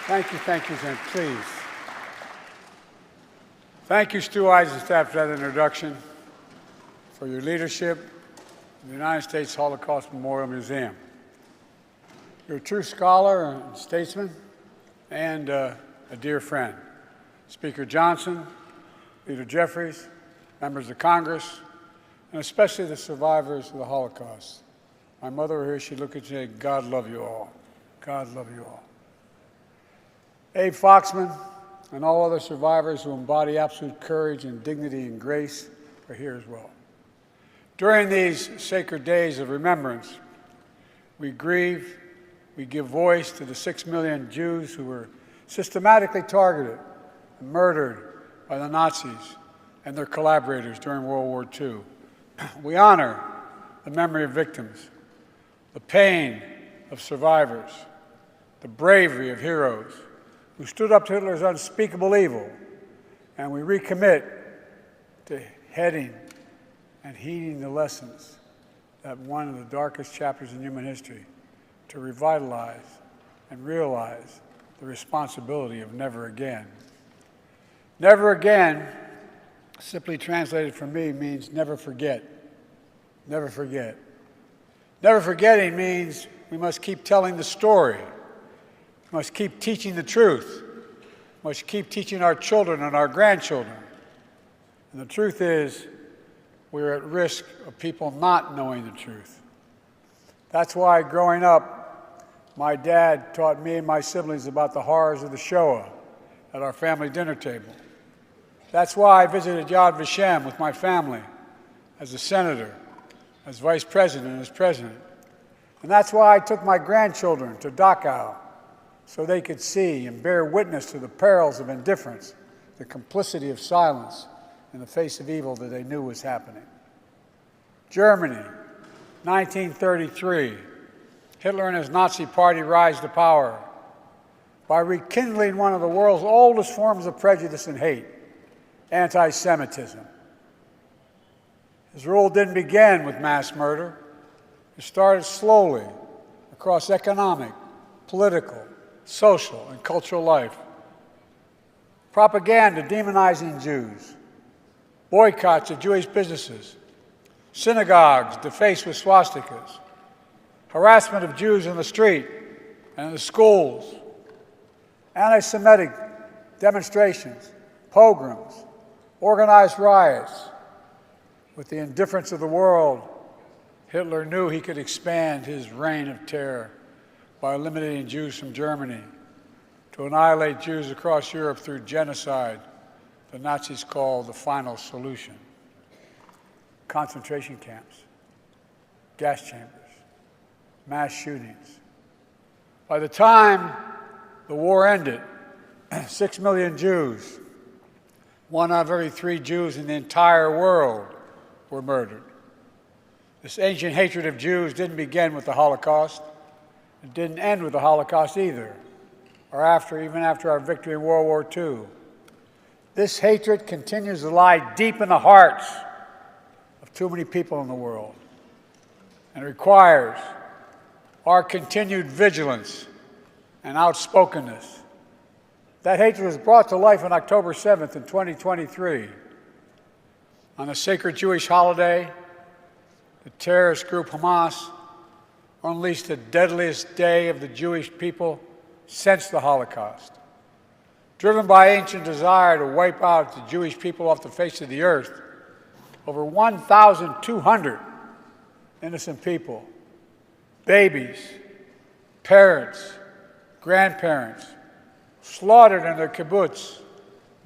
Thank you, and please. Thank you, Stu Eisenstadt, for that introduction, for your leadership in the United States Holocaust Memorial Museum. You're a true scholar and statesman and a dear friend. Speaker Johnson, Leader Jeffries, members of Congress, and especially the survivors of the Holocaust. My mother were here, she'd look at you and say, God love you all. God love you all. Abe Foxman and all other survivors who embody absolute courage and dignity and grace are here as well. During these sacred days of remembrance, we grieve, we give voice to the 6 million Jews who were systematically targeted and murdered by the Nazis and their collaborators during World War II. We honor the memory of victims, the pain of survivors, the bravery of heroes who stood up to Hitler's unspeakable evil, and we recommit to heading and heeding the lessons that one of the darkest chapters in human history, to revitalize and realize the responsibility of never again. Never again, simply translated for me, means never forget. Never forget. Never forgetting means we must keep telling the story. We must keep teaching the truth. We must keep teaching our children and our grandchildren. And the truth is, we're at risk of people not knowing the truth. That's why growing up, my dad taught me and my siblings about the horrors of the Shoah at our family dinner table. That's why I visited Yad Vashem with my family as a senator, as vice president, and as president. And that's why I took my grandchildren to Dachau so they could see and bear witness to the perils of indifference, the complicity of silence in the face of evil that they knew was happening. Germany, 1933. Hitler and his Nazi party rise to power by rekindling one of the world's oldest forms of prejudice and hate, antisemitism. His rule didn't begin with mass murder. It started slowly across economic, political, social, and cultural life. Propaganda demonizing Jews, boycotts of Jewish businesses, synagogues defaced with swastikas, harassment of Jews in the street and in the schools, anti-Semitic demonstrations, pogroms, organized riots. With the indifference of the world, Hitler knew he could expand his reign of terror by eliminating Jews from Germany, to annihilate Jews across Europe through genocide the Nazis called the final solution. Concentration camps, gas chambers, mass shootings. By the time the war ended, 6 million Jews, 1 out of every 3 Jews in the entire world, were murdered. This ancient hatred of Jews didn't begin with the Holocaust. It didn't end with the Holocaust either, or even after our victory in World War II. This hatred continues to lie deep in the hearts of too many people in the world, and it requires our continued vigilance and outspokenness. That hatred was brought to life on October 7th in 2023. On the sacred Jewish holiday, the terrorist group Hamas unleashed the deadliest day of the Jewish people since the Holocaust. Driven by ancient desire to wipe out the Jewish people off the face of the earth, over 1,200 innocent people, babies, parents, grandparents, slaughtered in their kibbutz,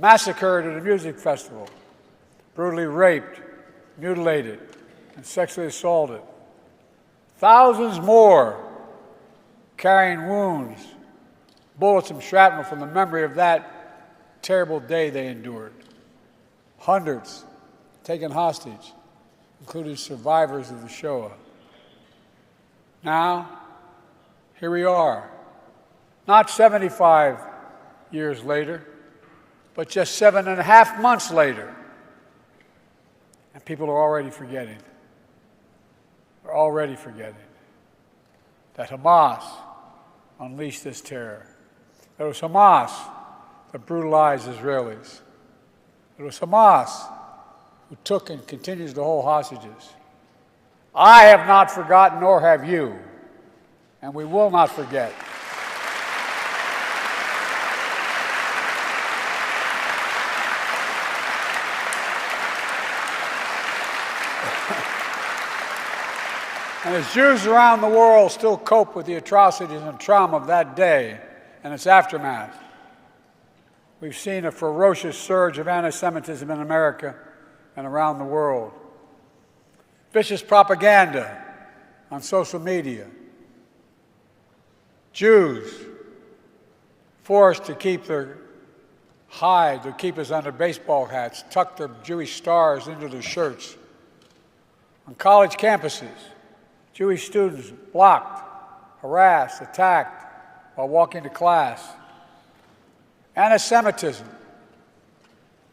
massacred at a music festival, brutally raped, mutilated, and sexually assaulted. Thousands more carrying wounds, bullets and shrapnel from the memory of that terrible day they endured. Hundreds taken hostage, including survivors of the Shoah. Now, here we are, not 75 years later, but just 7.5 months later, and people are already forgetting. They're already forgetting that Hamas unleashed this terror. It was Hamas that brutalized Israelis. It was Hamas who took and continues to hold hostages. I have not forgotten, nor have you, and we will not forget. And as Jews around the world still cope with the atrocities and trauma of that day and its aftermath, we've seen a ferocious surge of antisemitism in America and around the world. Vicious propaganda on social media. Jews forced to keep their hide, their keepers under baseball hats, tuck their Jewish stars into their shirts. On college campuses, Jewish students blocked, harassed, attacked while walking to class. Antisemitism,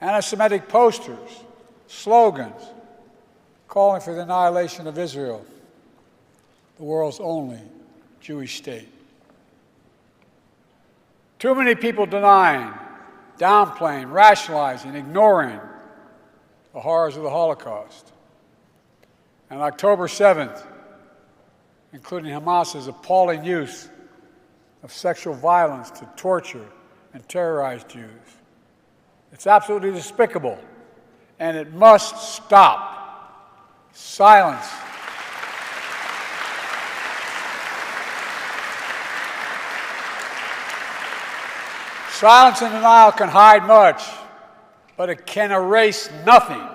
anti-Semitic posters, slogans calling for the annihilation of Israel, the world's only Jewish state. Too many people denying, downplaying, rationalizing, ignoring the horrors of the Holocaust. And October 7th, including Hamas's appalling use of sexual violence to torture and terrorize Jews. It's absolutely despicable, and it must stop. Silence. Silence and denial can hide much, but it can erase nothing.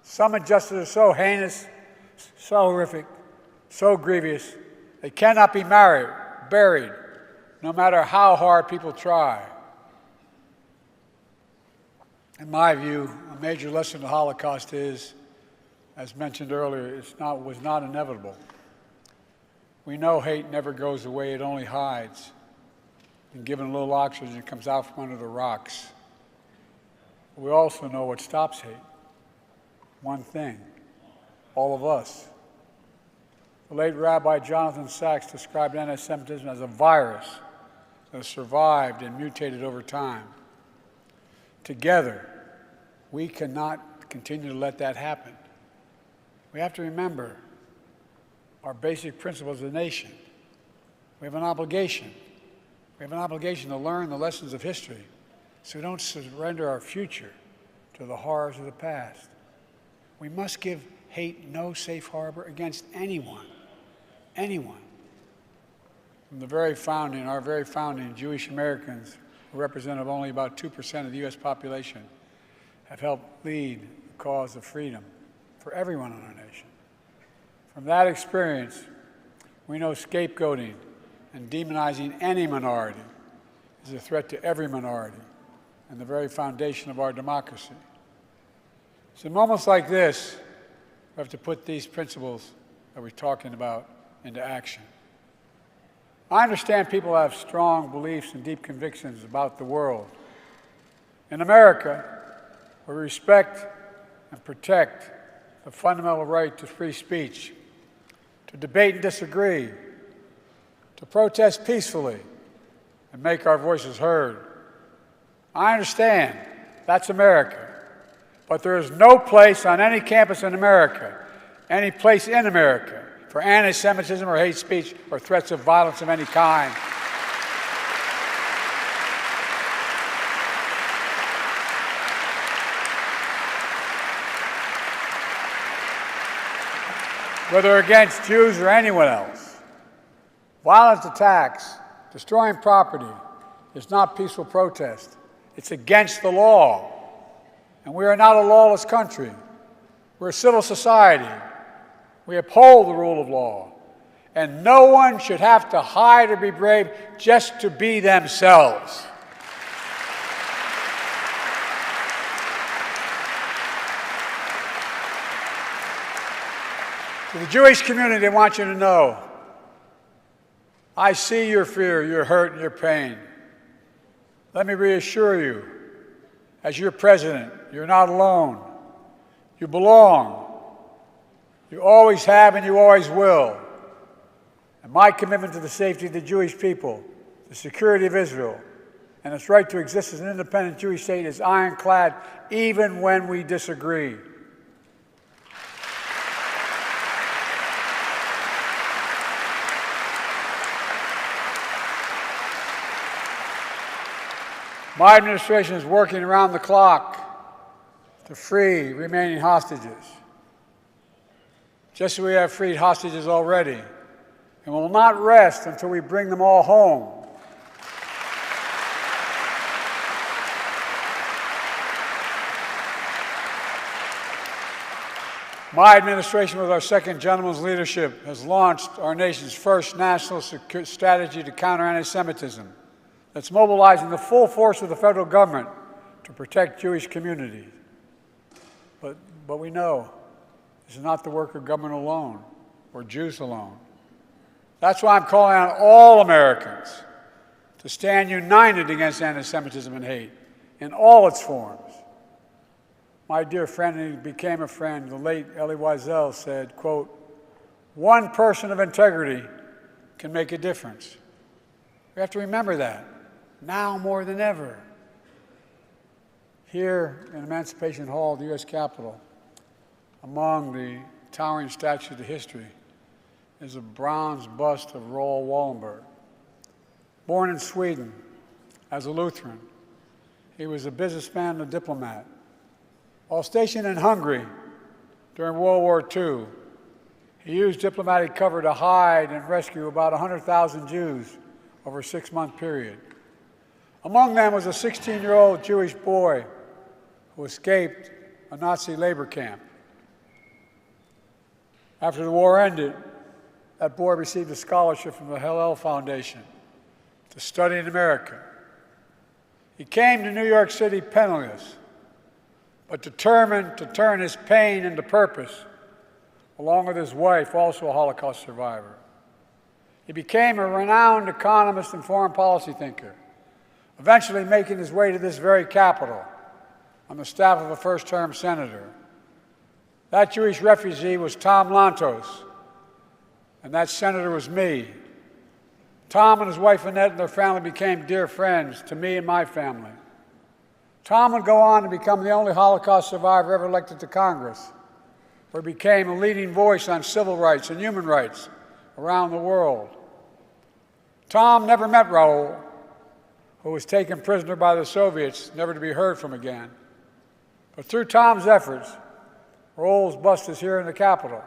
Some injustices are so heinous, so horrific, so grievous, they cannot be buried, no matter how hard people try. In my view, a major lesson of the Holocaust is, as mentioned earlier, was not inevitable. We know hate never goes away, it only hides. And given a little oxygen, it comes out from under the rocks. But we also know what stops hate. One thing, all of us. The late Rabbi Jonathan Sachs described anti-Semitism as a virus that has survived and mutated over time. Together, we cannot continue to let that happen. We have to remember our basic principles as a nation. We have an obligation. We have an obligation to learn the lessons of history so we don't surrender our future to the horrors of the past. We must give hate no safe harbor against anyone. Anyone. From the very founding, our very founding, Jewish Americans, who represent only about 2% of the U.S. population, have helped lead the cause of freedom for everyone in our nation. From that experience, we know scapegoating and demonizing any minority is a threat to every minority and the very foundation of our democracy. So in moments like this, we have to put these principles that we're talking about into action. I understand people have strong beliefs and deep convictions about the world. In America, we respect and protect the fundamental right to free speech, to debate and disagree, to protest peacefully, and make our voices heard. I understand that's America, but there is no place on any campus in America, any place in America, for anti-Semitism or hate speech or threats of violence of any kind. Whether against Jews or anyone else. Violent attacks, destroying property, is not peaceful protest. It's against the law. And we are not a lawless country. We're a civil society. We uphold the rule of law. And no one should have to hide or be brave just to be themselves. To the Jewish community, I want you to know, I see your fear, your hurt, and your pain. Let me reassure you, as your president, you're not alone. You belong. You always have and you always will. And my commitment to the safety of the Jewish people, the security of Israel, and its right to exist as an independent Jewish state is ironclad, even when we disagree. My administration is working around the clock to free remaining hostages, just as we have freed hostages already, and will not rest until we bring them all home. My administration, with our second gentleman's leadership, has launched our nation's first national strategy to counter antisemitism that's mobilizing the full force of the federal government to protect Jewish communities. But we know this is not the work of government alone or Jews alone. That's why I'm calling on all Americans to stand united against antisemitism and hate in all its forms. My dear friend, and he became a friend, the late Elie Wiesel said, quote, "One person of integrity can make a difference." We have to remember that, now more than ever. Here in Emancipation Hall, the U.S. Capitol, among the towering statues of history, is a bronze bust of Raoul Wallenberg. Born in Sweden as a Lutheran, he was a businessman and a diplomat. While stationed in Hungary during World War II, he used diplomatic cover to hide and rescue about 100,000 Jews over a 6-month period. Among them was a 16-year-old Jewish boy who escaped a Nazi labor camp. After the war ended, that boy received a scholarship from the Hillel Foundation to study in America. He came to New York City penniless, but determined to turn his pain into purpose, along with his wife, also a Holocaust survivor. He became a renowned economist and foreign policy thinker, eventually making his way to this very Capitol on the staff of a first-term senator. That Jewish refugee was Tom Lantos, and that senator was me. Tom and his wife Annette and their family became dear friends to me and my family. Tom would go on to become the only Holocaust survivor ever elected to Congress, where he became a leading voice on civil rights and human rights around the world. Tom never met Raoul, who was taken prisoner by the Soviets, never to be heard from again. But through Tom's efforts, Raoul's bust is here in the Capitol.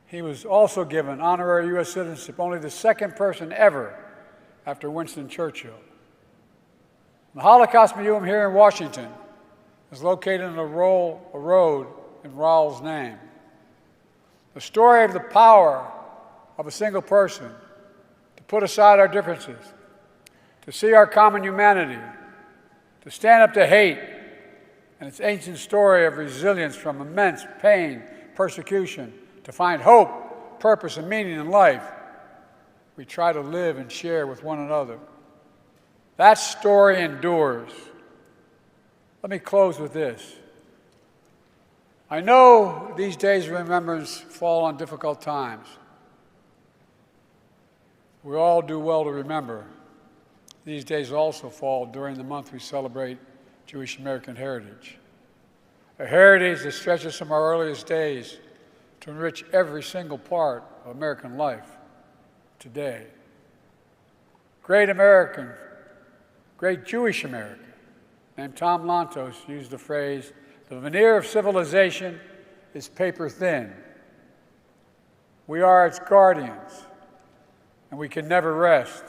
He was also given honorary U.S. citizenship, only the second person ever after Winston Churchill. The Holocaust Museum here in Washington is located in a road in Raoul's name. The story of the power of a single person to put aside our differences, to see our common humanity, to stand up to hate, and its ancient story of resilience from immense pain, persecution, to find hope, purpose, and meaning in life, we try to live and share with one another. That story endures. Let me close with this. I know these days of remembrance fall on difficult times. We all do well to remember. These days also fall during the month we celebrate Jewish American heritage, a heritage that stretches from our earliest days to enrich every single part of American life today. Great Jewish American named Tom Lantos used the phrase, "The veneer of civilization is paper thin. We are its guardians, and we can never rest."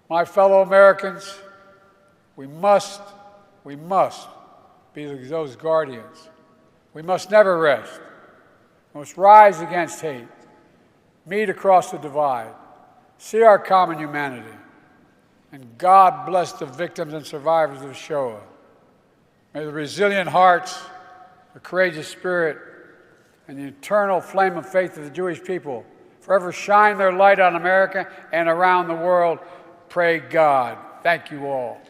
My fellow Americans, we must be those guardians. We must never rest. We must rise against hate, meet across the divide, see our common humanity, and God bless the victims and survivors of Shoah. May the resilient hearts, the courageous spirit, and the eternal flame of faith of the Jewish people forever shine their light on America and around the world. Pray God. Thank you all.